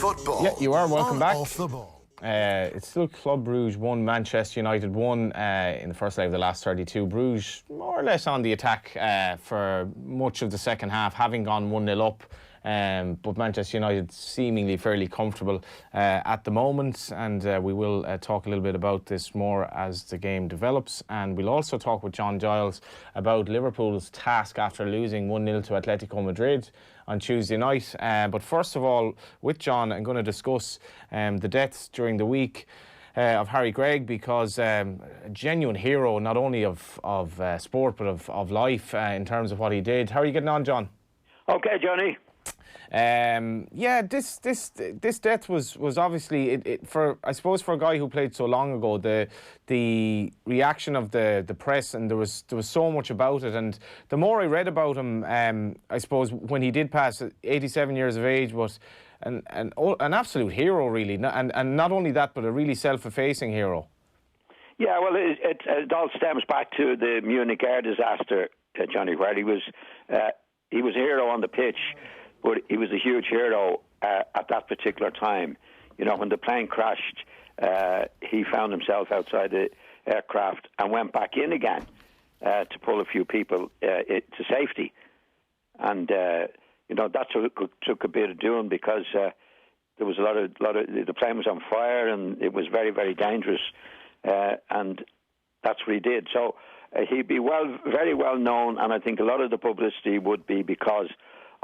football. Yeah, you are. Welcome back. Off the ball. It's still Club Brugge 1, Manchester United 1 in the first leg of the last 32. Bruges more or less on the attack for much of the second half, having gone 1-0 up. But Manchester United seemingly fairly comfortable at the moment, and we will talk a little bit about this more as the game develops. And we'll also talk with John Giles about Liverpool's task after losing 1-0 to Atletico Madrid on Tuesday night. But first of all, with John, I'm going to discuss the deaths during the week of Harry Gregg, because a genuine hero not only of sport but of life in terms of what he did. How are you getting on, John? Okay, Johnny. Yeah, this death was obviously for, I suppose, for a guy who played so long ago, the reaction of the press, and there was so much about it. And the more I read about him, I suppose when he did pass, 87 years of age, was an absolute hero, really, and not only that, but a really self-effacing hero. Yeah, well, it all stems back to the Munich air disaster, Johnny, where he was a hero on the pitch. But he was a huge hero at that particular time. You know, when the plane crashed, he found himself outside the aircraft and went back in again to pull a few people to safety. And you know, that took a bit of doing, because there was a lot of the plane was on fire and it was very, very dangerous. And that's what he did. So he'd be very well known, and I think a lot of the publicity would be because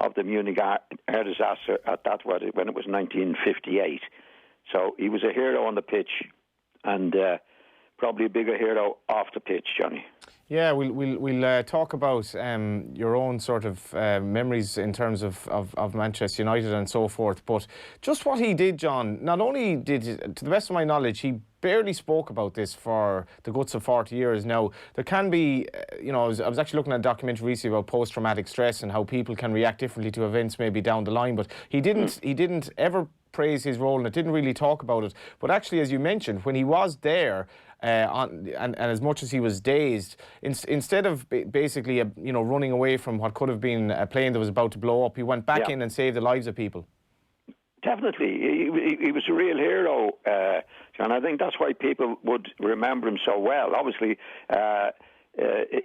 of the Munich air disaster when it was 1958. So he was a hero on the pitch, and probably a bigger hero off the pitch, Johnny. Yeah, we'll talk about your own sort of memories in terms of Manchester United and so forth. But just what he did, John, not only did, to the best of my knowledge, he barely spoke about this for the guts of 40 years now. There can be, you know, I was actually looking at a documentary recently about post-traumatic stress and how people can react differently to events maybe down the line, but he didn't ever praise his role, and it didn't really talk about it. But actually, as you mentioned, when he was there, and as much as he was dazed, instead of basically running away from what could have been a plane that was about to blow up, he went back in and saved the lives of people. Definitely. He was a real hero, John. I think that's why people would remember him so well. Obviously,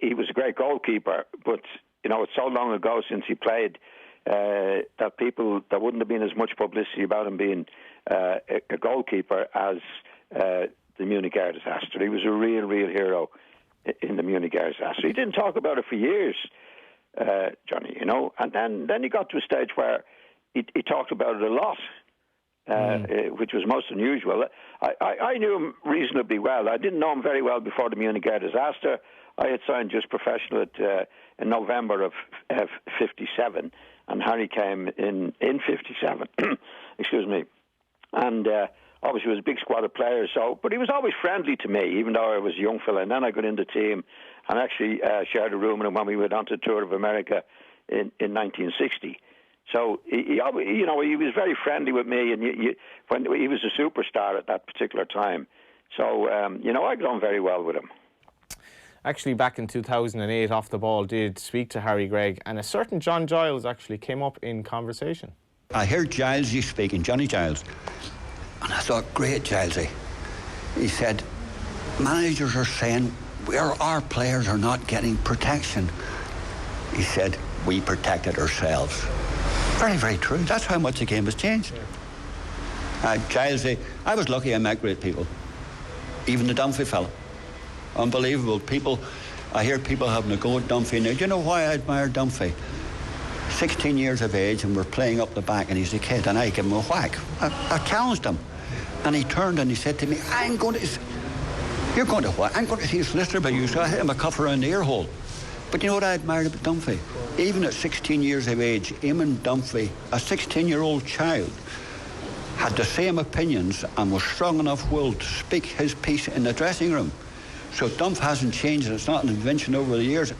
he was a great goalkeeper, but you know, it's so long ago since he played that there wouldn't have been as much publicity about him being a goalkeeper as the Munich air disaster. He was a real hero in the Munich air disaster. He didn't talk about it for years, Johnny, you know, and then he got to a stage where he talked about it a lot, which was most unusual. I knew him reasonably well. I didn't know him very well before the Munich air disaster. I had signed just professional in November of 57, and Harry came in 57, excuse me, and obviously it was a big squad of players. But he was always friendly to me, even though I was a young fella. And then I got in the team and actually shared a room with him when we went on to the Tour of America in 1960. So he was very friendly with me, and when he was a superstar at that particular time. So I got on very well with him. Actually, back in 2008, Off the Ball did speak to Harry Gregg, and a certain John Giles actually came up in conversation. I heard Gilesy speaking, Johnny Giles, and I thought, great Gilesy. He said, managers are saying our players are not getting protection. He said, we protected ourselves. Very, very true. That's how much the game has changed. Gilesy, I was lucky I met great people. Even the Dunphy fella. Unbelievable people. I hear people having a go at Dunphy now. Do you know why I admire Dunphy? 16 years of age, and we're playing up the back, and he's a kid, and I give him a whack. I challenged him, and he turned and he said to me, you're going to what? I'm going to see a solicitor about you. So I hit him a cuff around the ear hole. But you know what I admired about Dunphy? Even at 16 years of age, Eamon Dunphy, a 16-year-old child, had the same opinions and was strong enough willed to speak his piece in the dressing room. So Dunphy hasn't changed, and it's not an invention over the years.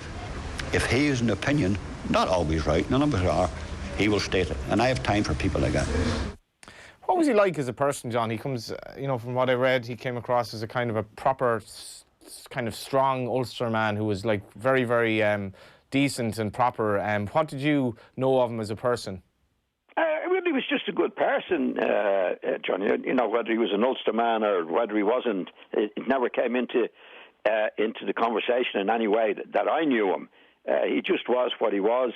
If he has an opinion, not always right, none of us are, he will state it. And I have time for people like that. What was he like as a person, John? He comes, from what I read, he came across as a kind of a proper, kind of strong Ulster man who was like very, very decent and proper. What did you know of him as a person? was just a good person, Johnny. You know, whether he was an Ulster man or whether he wasn't, it never came into the conversation in any way that I knew him. He just was what he was.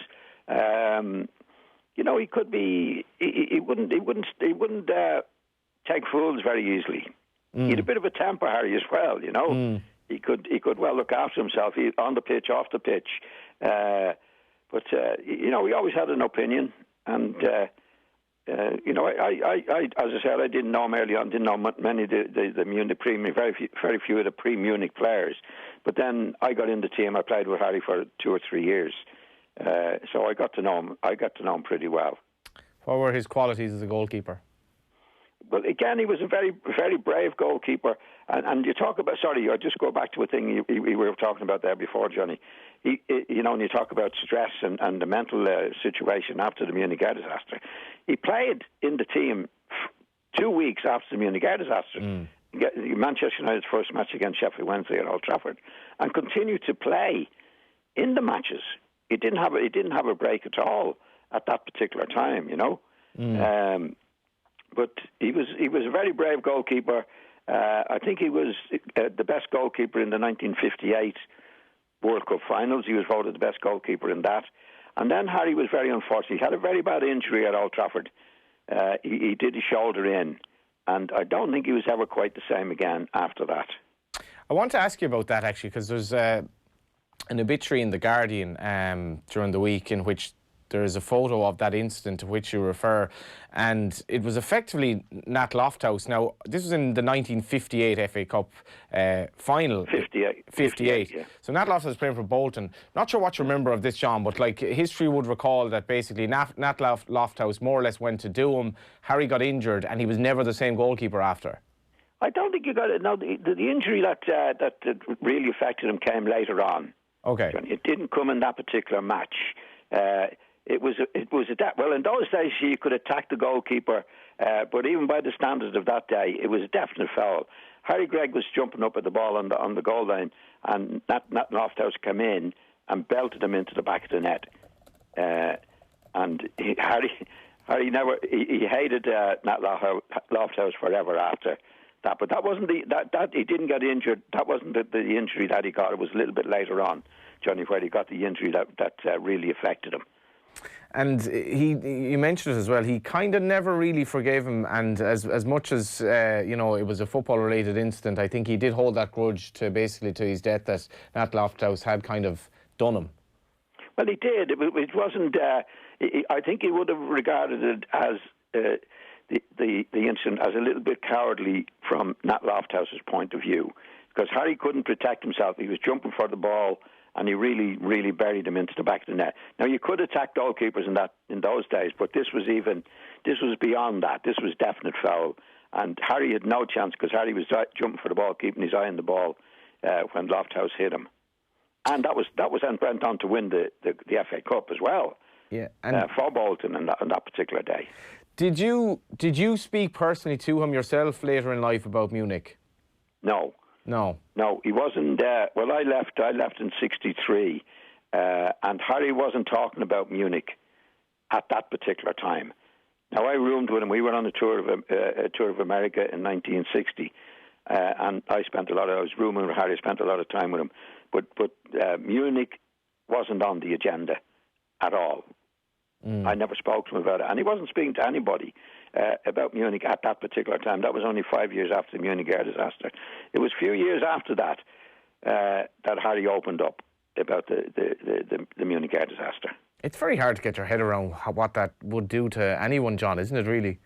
You know, he could be. He wouldn't take fools very easily. He had a bit of a temper, Harry, as well. You know, he could well look after himself on the pitch, off the pitch. But you know, he always had an opinion, and you know, I as I said, I didn't know him early on. Didn't know many of the Munich very few of the pre-Munich players. But then I got in the team. I played with Harry for 2 or 3 years, so I got to know him. I got to know him pretty well. What were his qualities as a goalkeeper? Well, again, he was a very, very brave goalkeeper. And you talk about, sorry, I just go back to a thing we were talking about there before, Johnny. You know, when you talk about stress and the mental situation after the Munich air disaster, he played in the team 2 weeks after the Munich air disaster. Manchester United's first match against Sheffield Wednesday at Old Trafford, and continued to play in the matches. He didn't have a break at all at that particular time, you know. But he was a very brave goalkeeper. I think he was the best goalkeeper in the 1958 World Cup finals. He was voted the best goalkeeper in that. And then Harry was very unfortunate. He had a very bad injury at Old Trafford. He did his shoulder in, and I don't think he was ever quite the same again after that. I want to ask you about that, actually, because there's an obituary in The Guardian during the week in which there is a photo of that incident to which you refer, and it was effectively Nat Lofthouse. Now, this was in the 1958 FA Cup final. 58. Yeah. So Nat Lofthouse was playing for Bolton. Not sure what you remember of this, John, but like history would recall that basically Nat Lofthouse more or less went to do him. Harry got injured, and he was never the same goalkeeper after. I don't think you got it. No, the injury that really affected him came later on. Okay. It didn't come in that particular match. It was well, in those days you could attack the goalkeeper, but even by the standards of that day, it was a definite foul. Harry Gregg was jumping up at the ball on the goal line, and Nat Lofthouse came in and belted him into the back of the net. And Harry hated Nat Lofthouse forever after that. But that wasn't that he didn't get injured. That wasn't the injury that he got. It was a little bit later on, Johnny, where he got the injury that really affected him. And you mentioned it as well, he kind of never really forgave him, and as much as you know, it was a football related incident, I think he did hold that grudge to his death that Nat Lofthouse had kind of done him. Well, he did. It wasn't I think he would have regarded it as the incident as a little bit cowardly from Nat Lofthouse's point of view, because Harry couldn't protect himself. He was jumping for the ball, and he really, really buried him into the back of the net. Now, you could attack goalkeepers in those days, but this was beyond that. This was definite foul, and Harry had no chance because Harry was jumping for the ball, keeping his eye on the ball when Lofthouse hit him, and that was then went on to win the FA Cup as well. Yeah, and for Bolton on that particular day. Did you speak personally to him yourself later in life about Munich? No, he wasn't. Well, I left in '63, and Harry wasn't talking about Munich at that particular time. Now, I roomed with him. We were on a tour of America in 1960, and I was rooming with Harry. I spent a lot of time with him, but Munich wasn't on the agenda at all. I never spoke to him about it, and he wasn't speaking to anybody about Munich at that particular time. That was only 5 years after the Munich air disaster. It was a few years after that that Harry opened up about the Munich air disaster. It's very hard to get your head around what that would do to anyone, John, isn't it, really?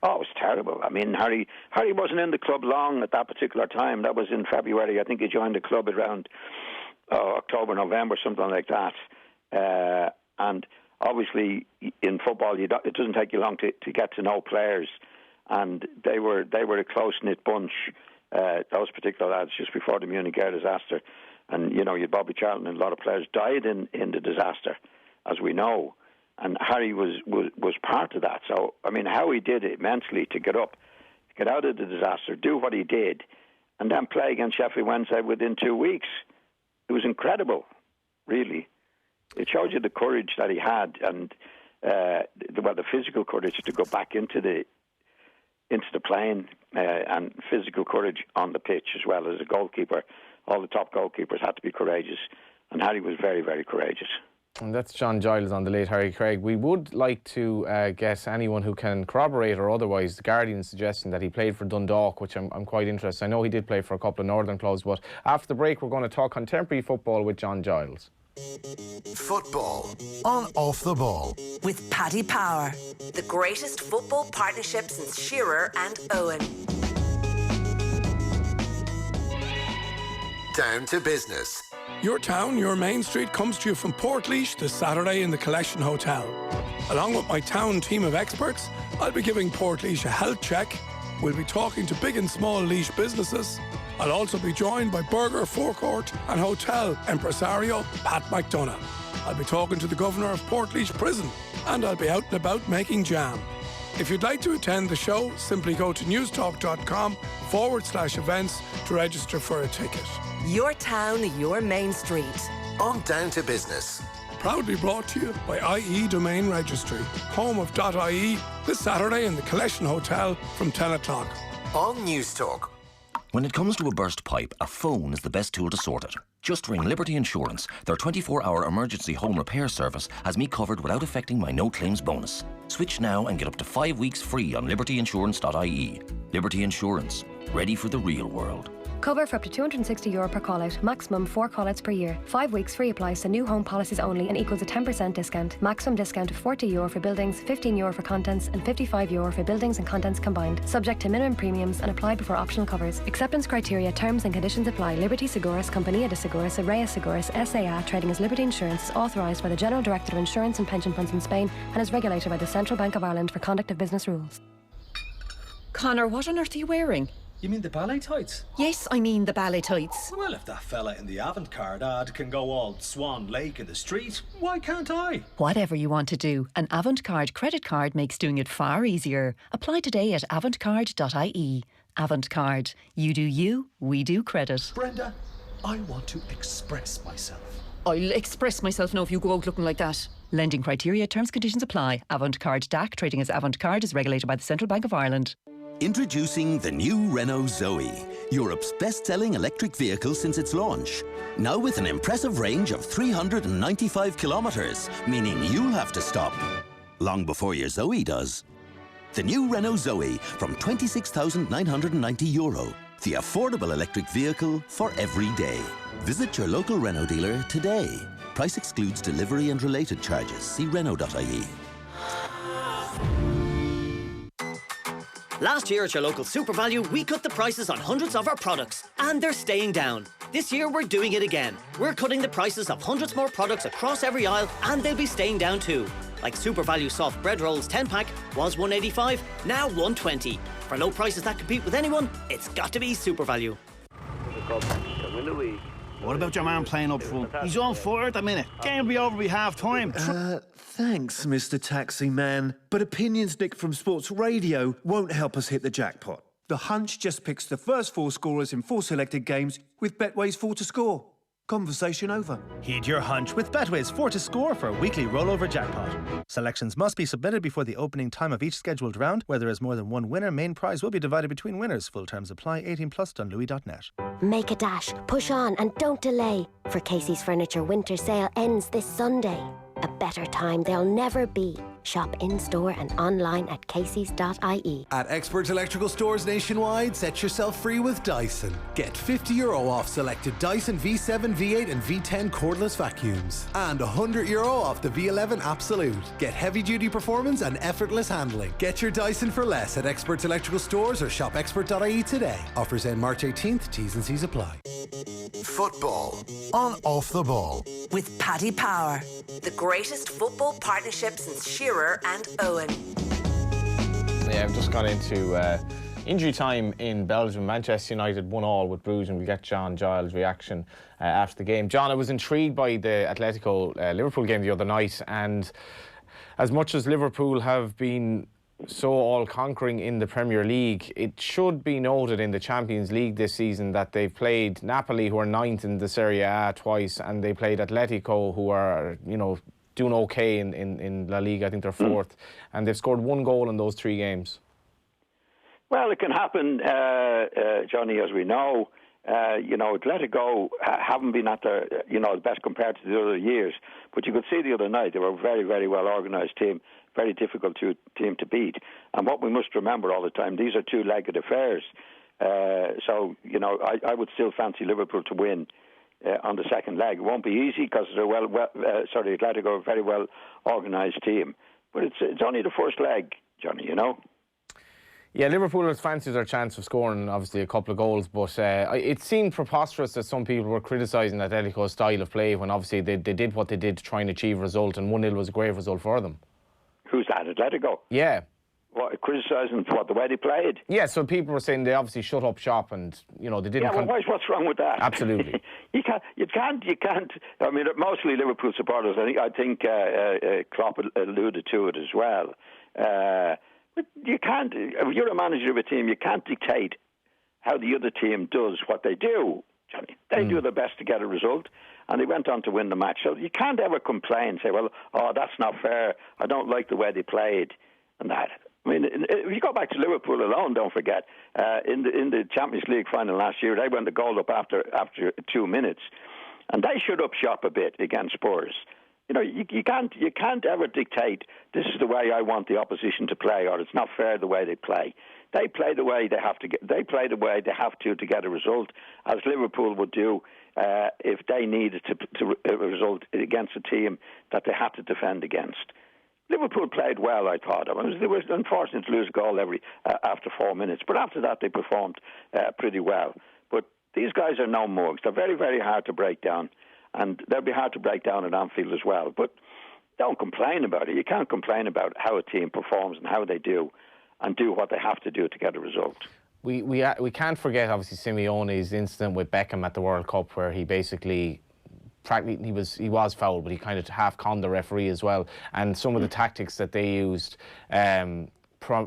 Oh, it was terrible. I mean, Harry wasn't in the club long at that particular time. That was in February. I think he joined the club around October, November, something like that. And obviously, in football, it doesn't take you long to get to know players, and they were a close-knit bunch. Those particular lads just before the Munich air disaster, and you know, you had Bobby Charlton and a lot of players died in the disaster, as we know, and Harry was part of that. So I mean, how he did it mentally to get out of the disaster, do what he did, and then play against Sheffield Wednesday within 2 weeks. It was incredible, really. It showed you the courage that he had, and the physical courage to go back into the plane, and physical courage on the pitch as well as a goalkeeper. All the top goalkeepers had to be courageous, and Harry was very, very courageous. And that's John Giles on the late Harry Craig. We would like to get anyone who can corroborate or otherwise the Guardian suggesting that he played for Dundalk, which I'm quite interested. I know he did play for a couple of Northern clubs, but after the break we're going to talk contemporary football with John Giles. Football on Off the Ball with Paddy Power, the greatest football partnership since Shearer and Owen. Down to business. Your town, your main street comes to you from Portlaoise this Saturday in the Collection Hotel. Along with my town team of experts, I'll be giving Portlaoise a health check. We'll be talking to big and small Laois businesses. I'll also be joined by burger, forecourt and hotel impresario Pat McDonough. I'll be talking to the Governor of Portlaoise Prison, and I'll be out and about making jam. If you'd like to attend the show, simply go to newstalk.com/events to register for a ticket. Your town, your main street. On Down to Business. Proudly brought to you by IE Domain Registry, home of .ie, this Saturday in the Collection Hotel from 10 o'clock. On News Talk. When it comes to a burst pipe, a phone is the best tool to sort it. Just ring Liberty Insurance. Their 24-hour emergency home repair service has me covered without affecting my no-claims bonus. Switch now and get up to 5 weeks free on libertyinsurance.ie. Liberty Insurance. Ready for the real world. Cover for up to €260 per call-out, maximum 4 call-outs per year. 5 weeks free applies to new home policies only and equals a 10% discount. Maximum discount of €40 for buildings, €15 for contents and €55 for buildings and contents combined. Subject to minimum premiums and applied before optional covers. Acceptance criteria, terms and conditions apply. Liberty Seguros, Compañía de Seguros, Araya Seguros, S.A.A. trading as Liberty Insurance is authorised by the General Director of Insurance and Pension Funds in Spain and is regulated by the Central Bank of Ireland for conduct of business rules. Connor, what on earth are you wearing? You mean the ballet tights? Yes, I mean the ballet tights. Well, if that fella in the avant-garde ad can go all Swan Lake in the street, why can't I? Whatever you want to do, an Avantcard credit card makes doing it far easier. Apply today at avantcard.ie. Avantcard. You do you, we do credit. Brenda, I want to express myself. I'll express myself now if you go out looking like that. Lending criteria, terms, conditions apply. Avantcard DAC, trading as Avantcard, is regulated by the Central Bank of Ireland. Introducing the new Renault Zoe, Europe's best-selling electric vehicle since its launch. Now with an impressive range of 395 kilometres, meaning you'll have to stop long before your Zoe does. The new Renault Zoe from €26,990. The affordable electric vehicle for every day. Visit your local Renault dealer today. Price excludes delivery and related charges. See Renault.ie. Last year at your local SuperValu, we cut the prices on hundreds of our products, and they're staying down. This year, we're doing it again. We're cutting the prices of hundreds more products across every aisle, and they'll be staying down too. Like SuperValu soft bread rolls 10-pack was $1.85, now $1.20. For low prices that compete with anyone, it's got to be SuperValu. What about your man playing up front? He's on fire at the minute. Game will be over by half-time. Thanks, Mr. Taxi Man. But opinions nicked from Sports Radio won't help us hit the jackpot. The Hunch just picks the first 4 scorers in 4 selected games with Betway's 4 to score. Conversation over. Heed your hunch with Betway's 4 to score for a weekly rollover jackpot. Selections must be submitted before the opening time of each scheduled round. Where there is more than one winner, main prize will be divided between winners. Full terms apply. 18 plus. Dunlewy.net. Make a dash, push on and don't delay. For Casey's Furniture winter sale ends this Sunday. A better time there'll never be. Shop in-store and online at caseys.ie. At Expert Electrical Stores nationwide, set yourself free with Dyson. Get €50 off selected Dyson V7, V8 and V10 cordless vacuums. And €100 off the V11 Absolute. Get heavy-duty performance and effortless handling. Get your Dyson for less at Expert Electrical Stores or shop expert.ie today. Offers end March 18th. T's and C's apply. Football on Off the Ball with Paddy Power, the greatest football partnership since Shearer and Owen. Yeah, I've just gone into injury time in Belgium. Manchester United 1-1 with Bruges, and we'll get John Giles' reaction after the game. John, I was intrigued by the Atletico Liverpool game the other night, and as much as Liverpool have been so all-conquering in the Premier League, it should be noted in the Champions League this season that they've played Napoli, who are 9th in the Serie A, twice, and they played Atletico, who are, doing okay in La Liga. I think they're fourth, and they've scored 1 goal in those 3 games. Well, it can happen, Johnny, as we know. Atletico haven't been at their, the best compared to the other years. But you could see the other night they were a very, very well organised team, very difficult team to beat. And what we must remember all the time, these are 2-legged affairs. I would still fancy Liverpool to win on the second leg. It won't be easy because they're Atletico are a very well organised team. But it's only the first leg, Johnny, Yeah, Liverpool fancies their chance of scoring, obviously, a couple of goals, but it seemed preposterous that some people were criticising Atletico's style of play when obviously they did what they did to try and achieve a result, and 1-0 was a great result for them. Who's that, Atletico? Yeah. What, criticising the way they played? Yeah, so people were saying they obviously shut up shop and, they didn't... Yeah, what's wrong with that? Absolutely. You can't. I mean, mostly Liverpool supporters, I think Klopp alluded to it as well. But you can't, if you're a manager of a team, you can't dictate how the other team does what they do, Johnny. They do their best to get a result, and they went on to win the match. So you can't ever complain and say, well, that's not fair, I don't like the way they played, and that. I mean, if you go back to Liverpool alone, don't forget, in the Champions League final last year, they went the goal up after 2 minutes, and they shut up shop a bit against Spurs. You can't ever dictate this is the way I want the opposition to play, or it's not fair the way they play. They play the way they have to get a result, as Liverpool would do if they needed to a result against a team that they had to defend against. Liverpool played well, I thought. They were unfortunate to lose a goal after 4 minutes, but after that they performed pretty well. But these guys are no mugs. They're very, very hard to break down. And they'll be hard to break down at Anfield as well. But don't complain about it. You can't complain about how a team performs and how they do, and do what they have to do to get a result. We can't forget, obviously, Simeone's incident with Beckham at the World Cup, where he basically he was fouled, but he kind of half-conned the referee as well. And some of the tactics that they used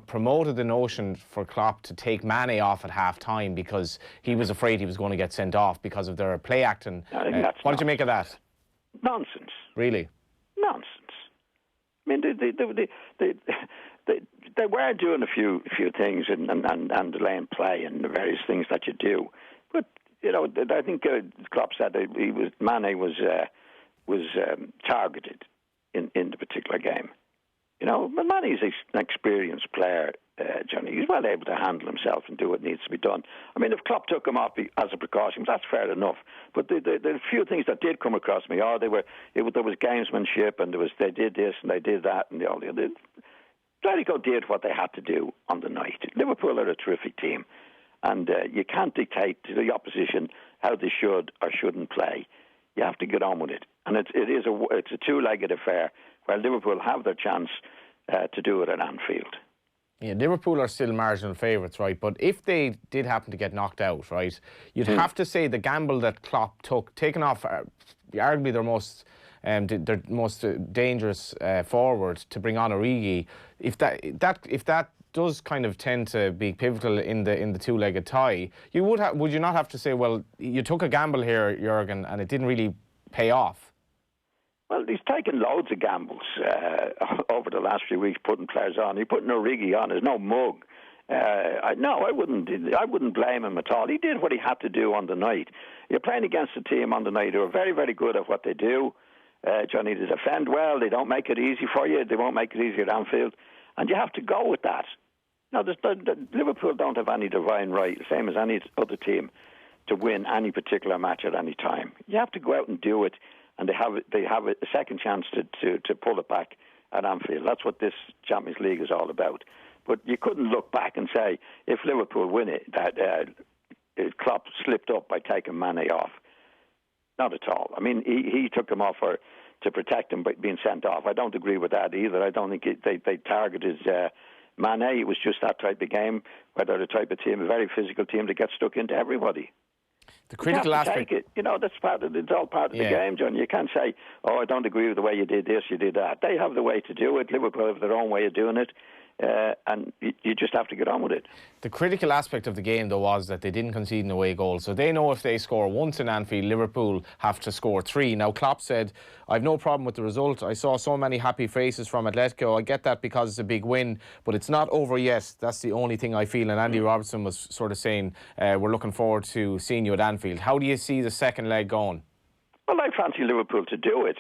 promoted the notion for Klopp to take Mane off at half-time because he was afraid he was going to get sent off because of their play acting. What did you make of that? Nonsense. Really? Nonsense. I mean, they were doing a few things and delaying play and the various things that you do. But, I think Klopp said that Mane was targeted in the particular game. But Mane's an experienced player, Johnny. He's well able to handle himself and do what needs to be done. I mean, if Klopp took him off as a precaution, that's fair enough. But the few things that did come across me, there was gamesmanship, and they did this and they did that, and all the other. Atletico did what they had to do on the night. Liverpool are a terrific team, and you can't dictate to the opposition how they should or shouldn't play. You have to get on with it, and it's a 2-legged affair. Well, Liverpool have their chance to do it at Anfield. Yeah, Liverpool are still marginal favourites, right? But if they did happen to get knocked out, right, you'd have to say the gamble that Klopp took, taking off arguably their most dangerous forward to bring on Origi, if that does kind of tend to be pivotal in the 2-legged tie, would you not have to say, well, you took a gamble here, Jurgen, and it didn't really pay off? Well, he's taken loads of gambles over the last few weeks, putting players on. He put Origi on. There's no mug. I wouldn't blame him at all. He did what he had to do on the night. You're playing against a team on the night who are very, very good at what they do. Johnny, they defend well. They don't make it easy for you. They won't make it easy at Anfield. And you have to go with that. Now, Liverpool don't have any divine right, same as any other team, to win any particular match at any time. You have to go out and do it. And they have a second chance to pull it back at Anfield. That's what this Champions League is all about. But you couldn't look back and say, if Liverpool win it, that Klopp slipped up by taking Mane off. Not at all. I mean, he took him off to protect him by being sent off. I don't agree with that either. I don't think they targeted Mane. It was just that type of game, where they're the type of team, a very physical team that gets stuck into everybody. The critical aspect, that's it's all part of the game, John. You can't say, I don't agree with the way you did this, you did that. They have the way to do it. Liverpool have their own way of doing it. and you just have to get on with it. The critical aspect of the game, though, was that they didn't concede an away goal. So they know if they score once in Anfield, Liverpool have to score 3. Now, Klopp said, I've no problem with the result. I saw so many happy faces from Atletico. I get that because it's a big win, but it's not over yet. That's the only thing I feel. And Andy Robertson was sort of saying, we're looking forward to seeing you at Anfield. How do you see the second leg going? Well, I fancy Liverpool to do it.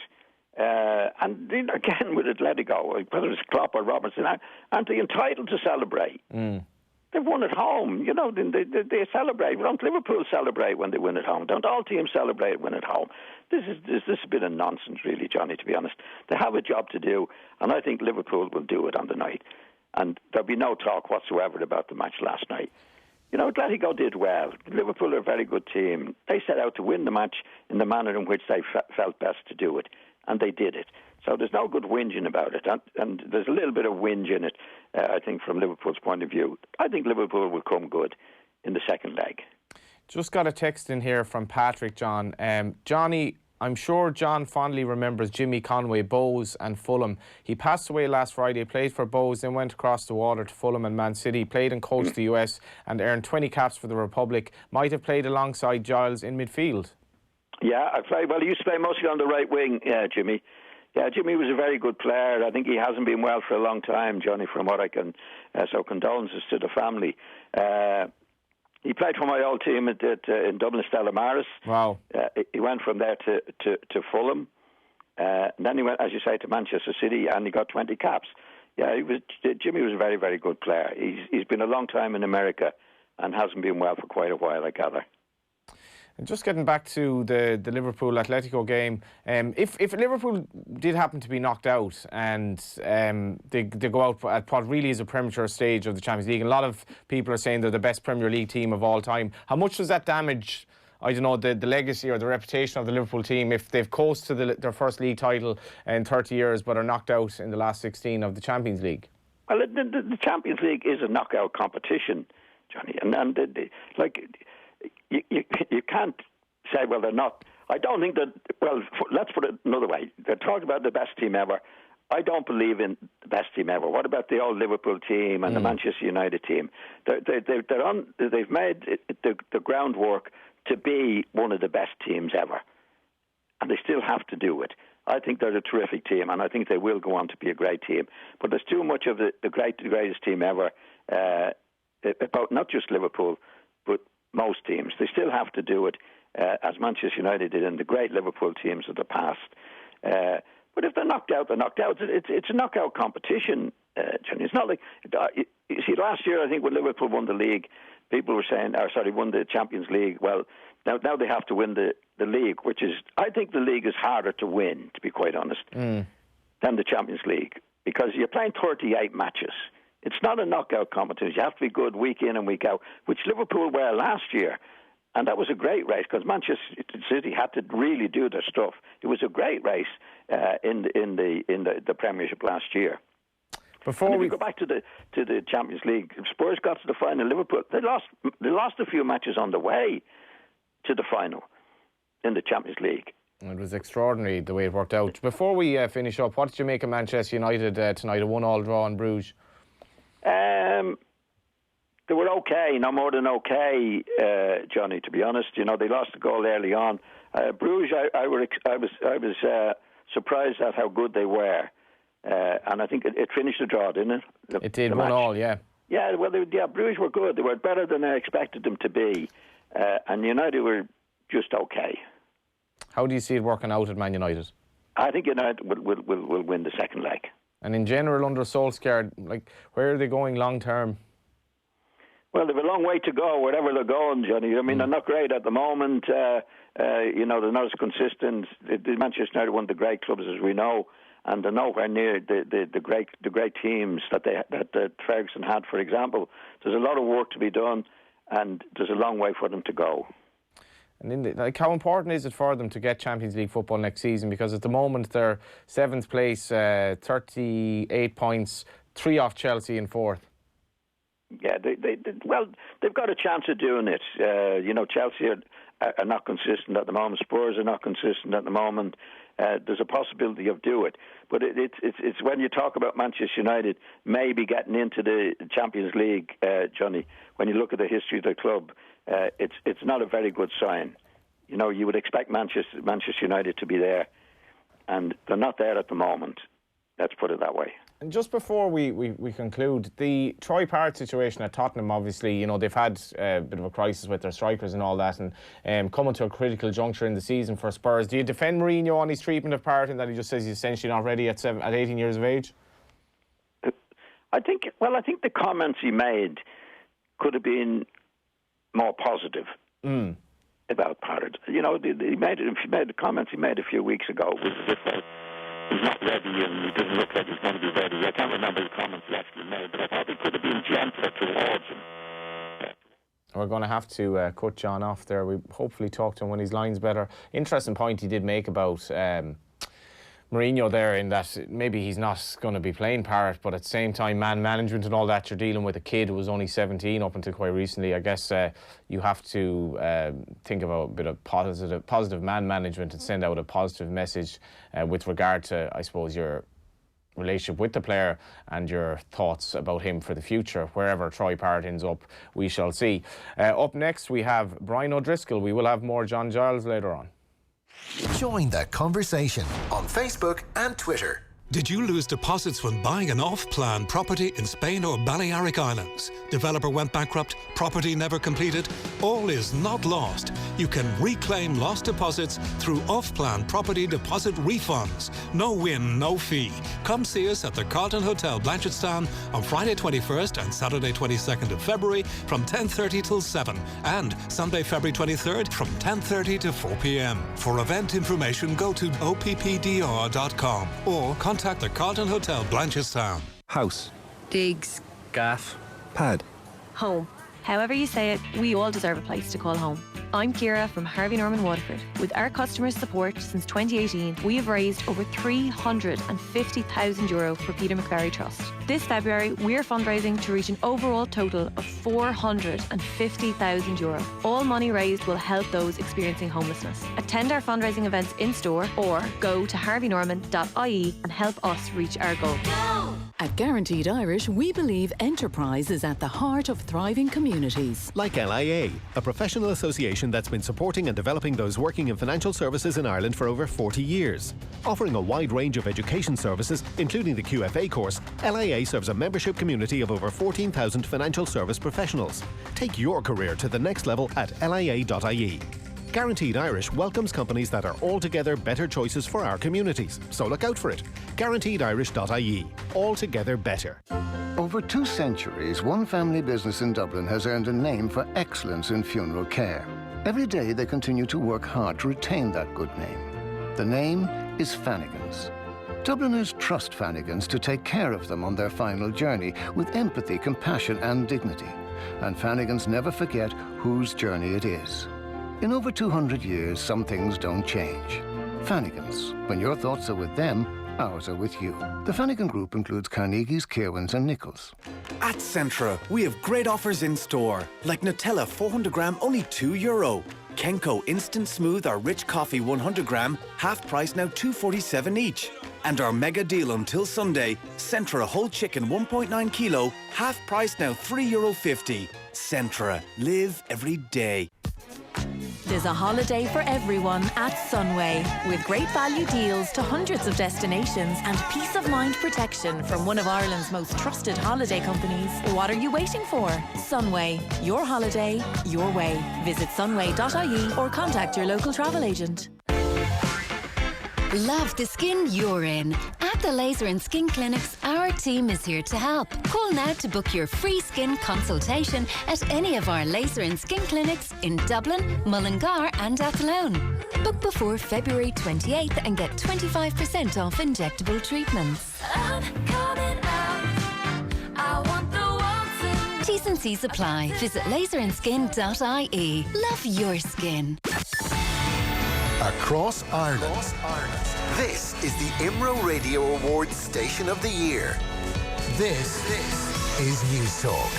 And again, with Atletico, whether it's Klopp or Robertson, aren't they entitled to celebrate? They've won at home. You know, they celebrate. Don't Liverpool celebrate when they win at home? Don't all teams celebrate when at home? This is a bit of nonsense, really, Johnny, to be honest. They have a job to do, and I think Liverpool will do it on the night. And there'll be no talk whatsoever about the match last night. You know, Atletico did well. Liverpool are a very good team. They set out to win the match in the manner in which they felt best to do it, and they did it. So there's no good whinging about it, and there's a little bit of whinge in it, I think, from Liverpool's point of view. I think Liverpool will come good in the second leg. Just got a text in here from Patrick, John. Johnny, I'm sure John fondly remembers Jimmy Conway, Bows and Fulham. He passed away last Friday, played for Bows, then went across the water to Fulham and Man City, played and coached the US and earned 20 caps for the Republic. Might have played alongside Giles in midfield. Yeah, he used to play mostly on the right wing, Jimmy. Yeah, Jimmy was a very good player. I think he hasn't been well for a long time, Johnny, from what I can... so condolences to the family. He played for my old team in Dublin, Stella Maris. Wow. He went from there to Fulham. And then he went, as you say, to Manchester City, and he got 20 caps. Yeah, Jimmy was a very, very good player. He's been a long time in America and hasn't been well for quite a while, I gather. And just getting back to the Liverpool Atletico game, if Liverpool did happen to be knocked out and they go out at what really is a premature stage of the Champions League, and a lot of people are saying they're the best Premier League team of all time, how much does that damage, I don't know, the legacy or the reputation of the Liverpool team if they've coast to their first league title in 30 years but are knocked out in the last 16 of the Champions League? Well, the Champions League is a knockout competition, Johnny, and you can't say, well, they're not. I don't think that, well, let's put it another way. They're talking about the best team ever. I don't believe in the best team ever. What about the old Liverpool team and the Manchester United team? They've made the groundwork to be one of the best teams ever, and they still have to do it. I think they're a terrific team, and I think they will go on to be a great team. But there's too much of the greatest team ever about not just Liverpool, but most teams. They still have to do it, as Manchester United did and the great Liverpool teams of the past. But if they're knocked out, they're knocked out. It's a knockout competition, Johnny. It's not like... You see, last year, I think, when Liverpool won the league, people were saying, won the Champions League. Well, now they have to win the league, which is... I think the league is harder to win, to be quite honest, than the Champions League, because you're playing 38 matches. It's not a knockout competition. You have to be good week in and week out, which Liverpool were last year. And that was a great race because Manchester City had to really do their stuff. It was a great race in the Premiership last year. Before we go back to the Champions League, Spurs got to the final. Liverpool they lost a few matches on the way to the final in the Champions League. It was extraordinary the way it worked out. Before we finish up, what did you make of Manchester United tonight? A 1-1 draw in Bruges. They were okay, no more than okay, Johnny. To be honest, you know they lost the goal early on. Bruges, I was surprised at how good they were, and I think it finished the draw, didn't it? It did 1-1, yeah. Yeah, well, Bruges were good. They were better than I expected them to be, and United were just okay. How do you see it working out at Man United? I think United will win the second leg. And in general, under Solskjaer, where are they going long term? Well, they have a long way to go, wherever they're going, Johnny. I mean, they're not great at the moment. They're not as consistent. Manchester United, one of the great clubs, as we know, and they're nowhere near the great teams that Ferguson had, for example. There's a lot of work to be done, and there's a long way for them to go. And how important is it for them to get Champions League football next season? Because at the moment they're 7th place, 38 points, 3 off Chelsea in 4th. Yeah, they've got a chance of doing it. Chelsea are not consistent at the moment. Spurs are not consistent at the moment. there's a possibility of do it. But it's when you talk about Manchester United maybe getting into the Champions League, Johnny, when you look at the history of the club, it's not a very good sign. You know, you would expect Manchester United to be there, and they're not there at the moment. Let's put it that way. And just before we conclude, the Troy Parrott situation at Tottenham, obviously, you know, they've had a bit of a crisis with their strikers and all that, and coming to a critical juncture in the season for Spurs. Do you defend Mourinho on his treatment of Parrott and that he just says he's essentially not ready at 18 years of age? I think the comments he made could have been more positive about Parrott. You know, he made the comments he made a few weeks ago was that he's not ready and he doesn't look like he's going to be ready. I can't remember the comments he actually made, but I thought it could have been gentler towards him. We're going to have to cut John off there. We hopefully talk to him when his line's better. Interesting point he did make about Mourinho there, in that maybe he's not going to be playing Parrott, but at the same time, man management and all that, you're dealing with a kid who was only 17 up until quite recently. I guess you have to think about a bit of positive man management and send out a positive message with regard to, I suppose, your relationship with the player and your thoughts about him for the future. Wherever Troy Parrott ends up, we shall see. Up next, we have Brian O'Driscoll. We will have more John Giles later on. Join that conversation on Facebook and Twitter. Did you lose deposits when buying an off-plan property in Spain or Balearic Islands? Developer went bankrupt, property never completed? All is not lost. You can reclaim lost deposits through off-plan property deposit refunds. No win, no fee. Come see us at the Carlton Hotel Blanchardstown on Friday 21st and Saturday 22nd of February from 10:30 till 7 and Sunday February 23rd from 10:30 to 4 p.m. For event information, go to oppdr.com or contact the Carlton Hotel Blanchardstown. House. Digs. Gaff. Pad. Home. However you say it, we all deserve a place to call home. I'm Ciara from Harvey Norman Waterford. With our customer support since 2018, we have raised over €350,000 for Peter McVerry Trust. This February, we're fundraising to reach an overall total of €450,000. All money raised will help those experiencing homelessness. Attend our fundraising events in store or go to harveynorman.ie and help us reach our goal. Go! At Guaranteed Irish, we believe enterprise is at the heart of thriving communities. Like LIA, a professional association that's been supporting and developing those working in financial services in Ireland for over 40 years. Offering a wide range of education services, including the QFA course, LIA serves a membership community of over 14,000 financial service professionals. Take your career to the next level at lia.ie. Guaranteed Irish welcomes companies that are altogether better choices for our communities, so look out for it. GuaranteedIrish.ie. Altogether better. Over 2 centuries, one family business in Dublin has earned a name for excellence in funeral care. Every day they continue to work hard to retain that good name. The name is Fannigans. Dubliners trust Fannigans to take care of them on their final journey with empathy, compassion and dignity. And Fannigans never forget whose journey it is. In over 200 years, some things don't change. Fannigans, when your thoughts are with them, ours are with you. The Fannigan Group includes Carnegie's, Kirwins and Nichols. At Centra, we have great offers in store, like Nutella 400 gram, only €2. Kenco Instant Smooth or Rich Coffee 100 gram, half price now $2.47 each. And our mega deal until Sunday, Centra whole chicken 1.9 kilo, half price now €3.50. Centra, live every day. There's a holiday for everyone at Sunway, with great value deals to hundreds of destinations and peace of mind protection from one of Ireland's most trusted holiday companies. What are you waiting for? Sunway, your holiday, your way. Visit sunway.ie or contact your local travel agent. Love the skin you're in. At the Laser and Skin Clinics, our team is here to help. Call now to book your free skin consultation at any of our Laser and Skin Clinics in Dublin, Mullingar and Athlone. Book before February 28th and get 25% off injectable treatments. I'm coming out. I want the waltzing. T's and C's apply. Visit laserandskin.ie. Love your skin. Across Ireland. This is the IMRO Radio Awards Station of the Year. This is News Talk.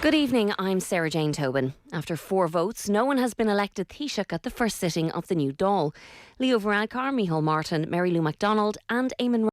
Good evening, I'm Sarah Jane Tobin. After 4 votes, no one has been elected Taoiseach at the first sitting of the new Dáil. Leo Varadkar, Micheál Martin, Mary Lou MacDonald and Eamon